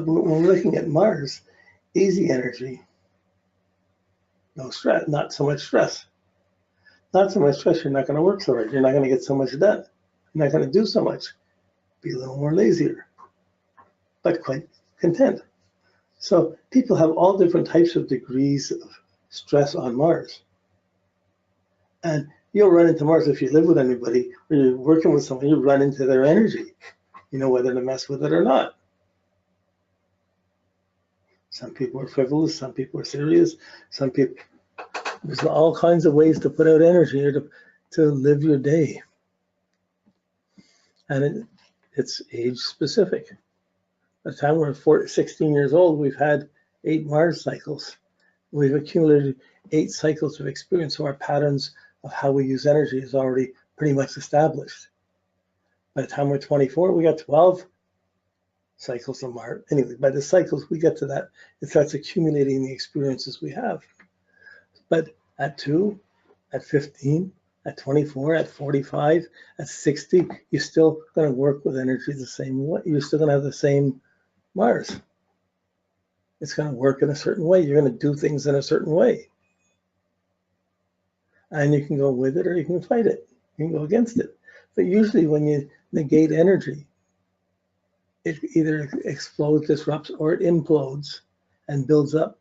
But when we're looking at Mars, easy energy, no stress, not so much stress. Not so much stress, you're not going to work so hard. You're not going to get so much done. You're not going to do so much. Be a little more lazier, but quite content. So people have all different types of degrees of stress on Mars. And you'll run into Mars if you live with anybody or you're working with someone, you run into their energy. You know whether to mess with it or not. Some people are frivolous, some people are serious, some people, there's all kinds of ways to put out energy or to live your day. And it's age specific. By the time we're 16 years old, we've had 8 Mars cycles. We've accumulated 8 cycles of experience, so our patterns of how we use energy is already pretty much established. By the time we're 24, we got 12 cycles of Mars. Anyway, by the cycles we get to that, it starts accumulating the experiences we have. But at 2, at 15, at 24, at 45, at 60, you're still going to work with energy the same way. You're still going to have the same Mars. It's going to work in a certain way. You're going to do things in a certain way. And you can go with it or you can fight it. You can go against it. But usually when you negate energy, it either explodes, disrupts, or it implodes and builds up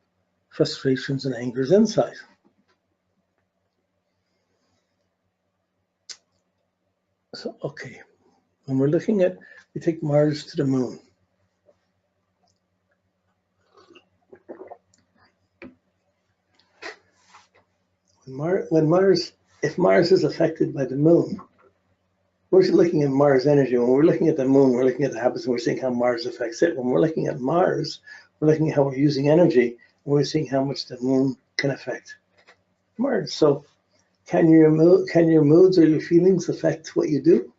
frustrations and angers inside. So, okay, when we're looking at, we take Mars to the moon. If Mars is affected by the moon, we're looking at Mars energy. When we're looking at the moon, we're looking at the habits and we're seeing how Mars affects it. When we're looking at Mars, we're looking at how we're using energy and we're seeing how much the moon can affect Mars. So can your moods or your feelings affect what you do?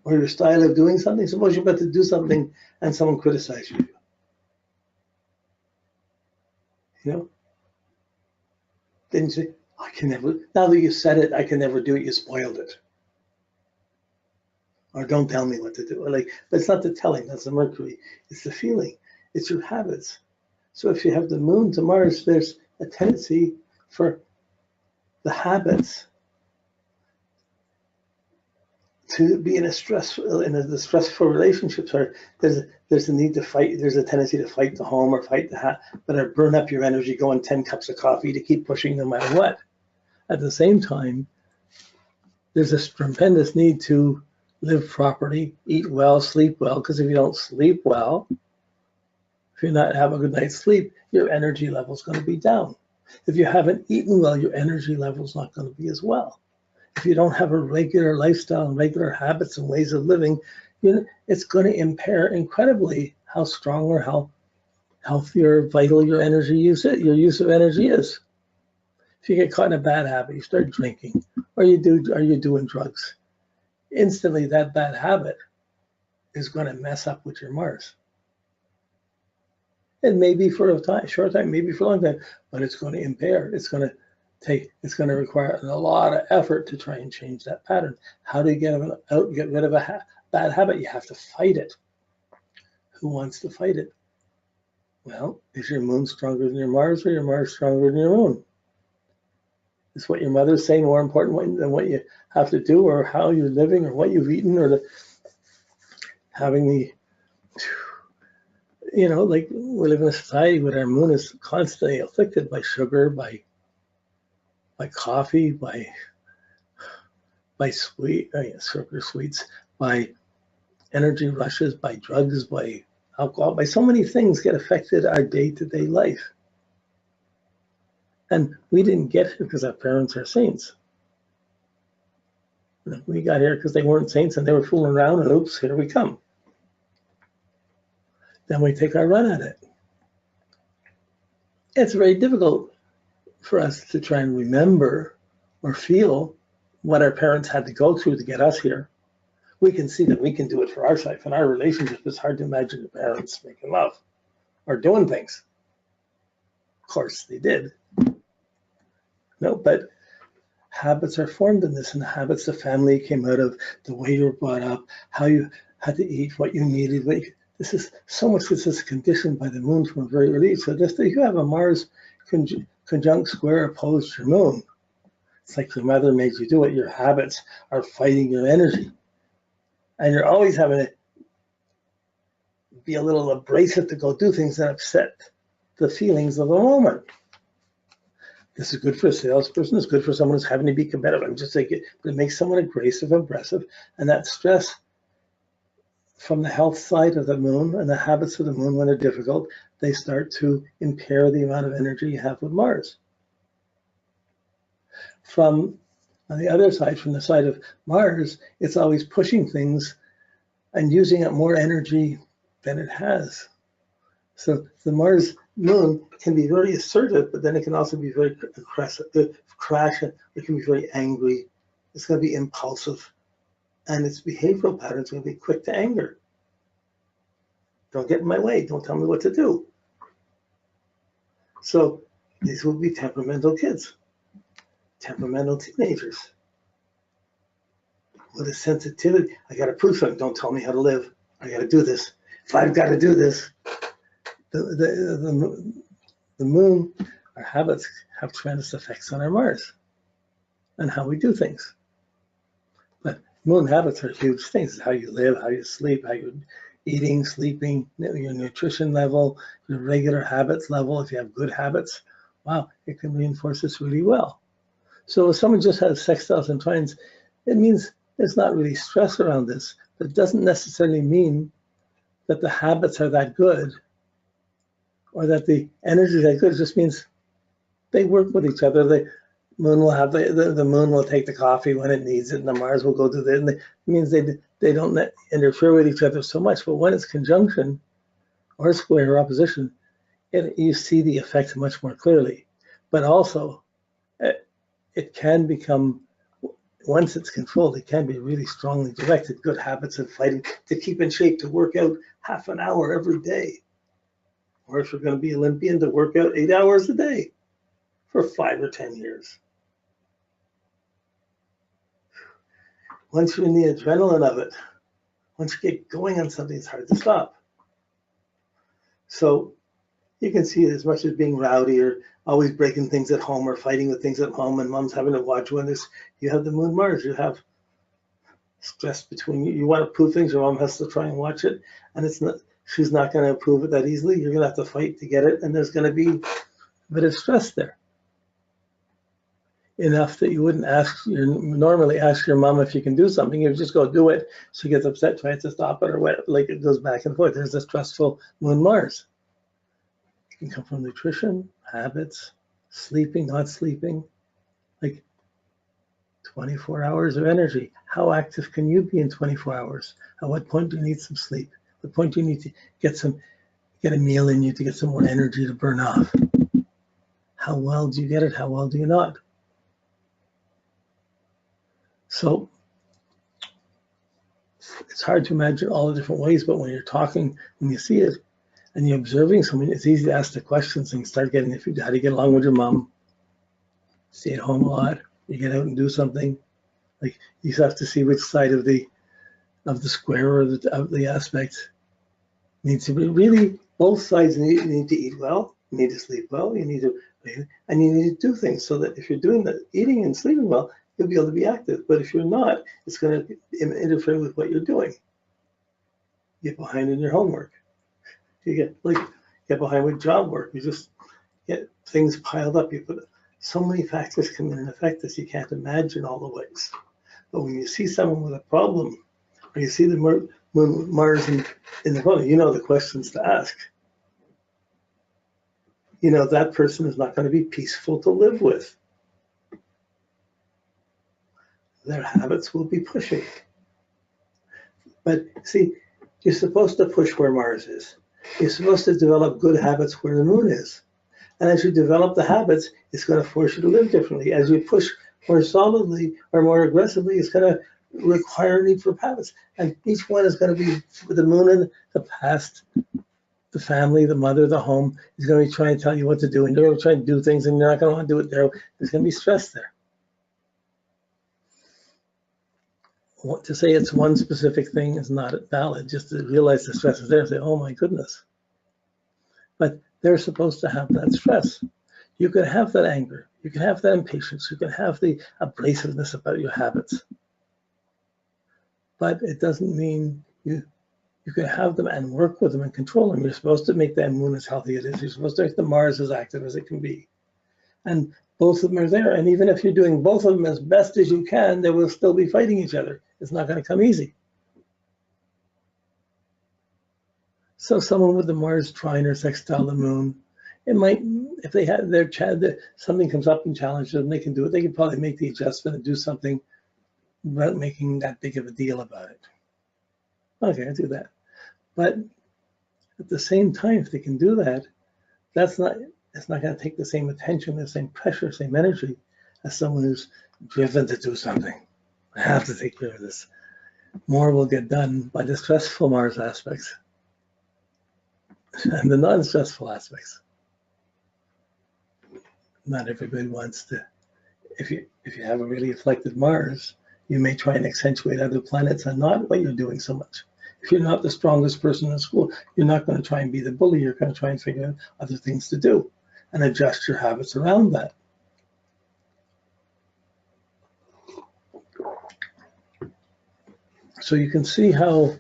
Or your style of doing something? Suppose you're about to do something and someone criticizes you. You know? Then you say, I can never, now that you said it, I can never do it, you spoiled it. Or don't tell me what to do. Or like, but it's not the telling, that's the Mercury. It's the feeling, it's your habits. So if you have the moon to Mars, there's a tendency for the habits to be in the stressful relationships, or there's a need to fight, there's a tendency to fight the home or fight the but burn up your energy, go on 10 cups of coffee to keep pushing no matter what. At the same time, there's a tremendous need to live properly, eat well, sleep well, because if you don't sleep well, if you're not having a good night's sleep, your energy level is going to be down. If you haven't eaten well, your energy level is not going to be as well. If you don't have a regular lifestyle and regular habits and ways of living, it's going to impair incredibly how strong or how healthy or vital your use of energy is. If you get caught in a bad habit, you start drinking, or you're doing drugs, instantly that bad habit is going to mess up with your Mars. And maybe for a short time, maybe for a long time, but it's going to impair. It's going to require a lot of effort to try and change that pattern. How do you get rid of a bad habit? You have to fight it. Who wants to fight it? Well, is your moon stronger than your Mars, or your Mars stronger than your moon? Is what your mother's saying more important than what you have to do, or how you're living, or what you've eaten, or having the, like we live in a society where our moon is constantly afflicted by sugar, by coffee, by sugar, sweets, by energy rushes, by drugs, by alcohol, by so many things get affected our day-to-day life. And we didn't get here because our parents are saints. We got here because they weren't saints and they were fooling around, and oops, here we come. Then we take our run at it. It's very difficult for us to try and remember or feel what our parents had to go through to get us here. We can see that we can do it for our life and our relationship. It's hard to imagine the parents making love or doing things. Of course they did. No, but habits are formed in this, and the habits the family came out of, the way you were brought up, how you had to eat, what you needed, This is so much this is conditioned by the moon from a very early age. So just if you have a Mars conjunct square opposed your moon, it's like your mother made you do it. Your habits are fighting your energy. And you're always having to be a little abrasive to go do things that upset the feelings of the moment. This is good for a salesperson. It's good for someone who's having to be competitive. I'm just saying it, but it makes someone aggressive, aggressive, and that stress from the health side of the moon and the habits of the moon, when they're difficult, they start to impair the amount of energy you have with Mars. From on the other side, from the side of Mars, it's always pushing things and using up more energy than it has. So the Mars moon can be very assertive, but then it can also be very aggressive, crash. It can be very angry. It's going to be impulsive, and its behavioral patterns are going to be quick to anger. Don't get in my way. Don't tell me what to do. So these will be temperamental kids, temperamental teenagers with a sensitivity. I got to prove something. Don't tell me how to live. I got to do this. If I've got to do this, the moon, our habits have tremendous effects on our Mars and how we do things. But moon habits are huge things. How you live, how you sleep, how you're eating, sleeping, your nutrition level, your regular habits level. If you have good habits, wow, it can reinforce this really well. So if someone just has sextiles and trines, it means there's not really stress around this, but it doesn't necessarily mean that the habits are that good or that the energy is that good. It just means they work with each other. The moon will have the moon will take the coffee when it needs it, and the Mars will go do that. And it means they don't interfere with each other so much. But when it's conjunction or square or opposition, you see the effects much more clearly. But also, it can become, once it's controlled, it can be really strongly directed. Good habits of fighting to keep in shape, to work out half an hour every day. Or if you're going to be Olympian, to work out 8 hours a day for 5 or 10 years. Once you're in the adrenaline of it, once you get going on something, it's hard to stop. So you can see it as much as being rowdy or always breaking things at home or fighting with things at home, and mom's having to watch when you have the moon Mars, you have stress between you. You want to prove things, your mom has to try and watch it, and she's not going to approve it that easily. You're going to have to fight to get it, and there's going to be a bit of stress there. Enough that you wouldn't normally ask your mom if you can do something. You just go do it. She gets upset, tries to stop it, or what, like it goes back and forth. There's a stressful moon Mars. It can come from nutrition, habits, sleeping, not sleeping, like 24 hours of energy. How active can you be in 24 hours? At what point do you need some sleep? At what point do you need to get a meal in you to get some more energy to burn off? How well do you get it? How well do you not? So it's hard to imagine all the different ways, but when you're talking, when you see it, and you're observing someone, it's easy to ask the questions and start getting the feedback. How do you get along with your mom? Stay at home a lot. You get out and do something. Like you have to see which side of the square or of the aspect needs to be. Really, both sides need to eat well. You need to sleep well. You need to, and you need to do things so that if you're doing the eating and sleeping well, you'll be able to be active. But if you're not, it's going to interfere with what you're doing. You get behind in your homework. You get behind with job work. You just get things piled up. You put so many factors come in and affect this. You can't imagine all the ways. But when you see someone with a problem, or you see the moon Mars in the problem, you know the questions to ask. You know that person is not going to be peaceful to live with. Their habits will be pushing. But see, you're supposed to push where Mars is. You're supposed to develop good habits where the moon is. And as you develop the habits, it's going to force you to live differently. As you push more solidly or more aggressively, it's going to require a need for habits. And each one is going to be the moon in the past, the family, the mother, the home is going to be trying to tell you what to do. And you're going to try to do things and you're not going to want to do it there. There's going to be stress there. to say it's one specific thing is not valid. Just to realize the stress is there and say, oh my goodness. But they're supposed to have that stress. You can have that anger. You can have that impatience. You can have the abrasiveness about your habits. But it doesn't mean you can have them and work with them and control them. You're supposed to make that moon as healthy as it is. You're supposed to make the Mars as active as it can be. And both of them are there. And even if you're doing both of them as best as you can, they will still be fighting each other. It's not going to come easy. So someone with the Mars trine or sextile the moon, it might, if they have their something comes up and challenges them, they can do it. They can probably make the adjustment and do something without making that big of a deal about it. Okay, I'll do that. But at the same time, if they can do that, it's not going to take the same attention, the same pressure, same energy as someone who's driven to do something. I have to take care of this. More will get done by the stressful Mars aspects and the non-stressful aspects. Not everybody wants to. If you have a really afflicted Mars, you may try and accentuate other planets and not what you're doing so much. If you're not the strongest person in school, you're not going to try and be the bully. You're going to try and figure out other things to do and adjust your habits around that. So you can see how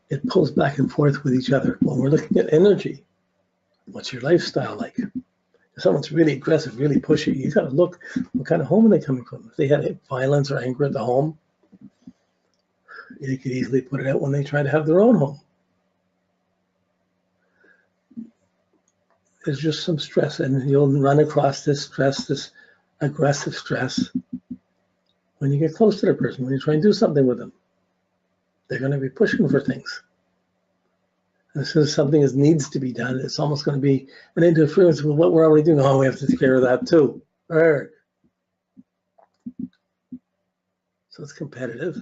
it pulls back and forth with each other. When we're looking at energy, what's your lifestyle like? If someone's really aggressive, really pushy, you got to look what kind of home are they coming from. If they had violence or anger at the home, you could easily put it out when they try to have their own home. There's just some stress, and you'll run across this stress, this aggressive stress, when you get close to the person, when you try and do something with them. They're going to be pushing for things. And as soon as something needs to be done, it's almost going to be an interference with what we're already doing. Oh, we have to take care of that too. So it's competitive.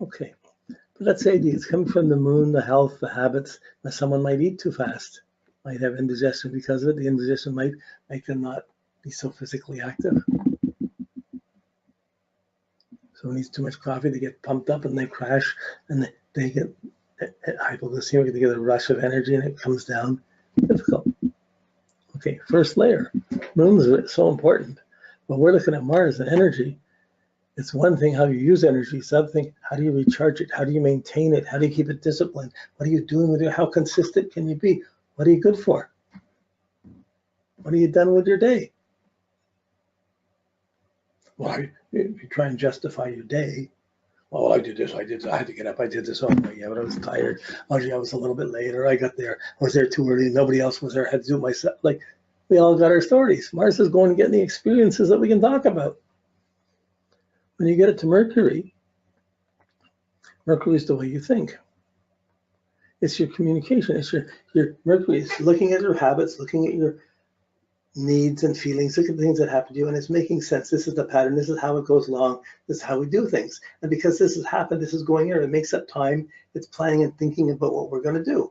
Okay, but let's say it's coming from the moon, the health, the habits. Now someone might eat too fast, might have indigestion because of it. The indigestion might make them not be so physically active. Someone eats too much coffee, they get pumped up and they crash, and they get hypoglycemia, they get a rush of energy and it comes down. Difficult. Okay, first layer. Moons are so important. But we're looking at Mars and energy. It's one thing how you use energy, it's another thing, how do you recharge it? How do you maintain it? How do you keep it disciplined? What are you doing with it? How consistent can you be? What are you good for? What are you done with your day? Well, you try and justify your day. Well, I did this, I did that, I had to get up, I did this. Oh, yeah, but I was tired. Oh, yeah, I was a little bit late, or I got there, I was there too early, nobody else was there, I had to do it myself. Like, we all got our stories. Mars is going to get the experiences that we can talk about. When you get it to Mercury, Mercury is the way you think. It's your communication. It's your Mercury is looking at your habits, looking at your needs and feelings, look at the things that happen to you, and it's making sense. This is the pattern. This is how it goes along. This is how we do things. And because this has happened, this is going here. It makes up time. It's planning and thinking about what we're going to do.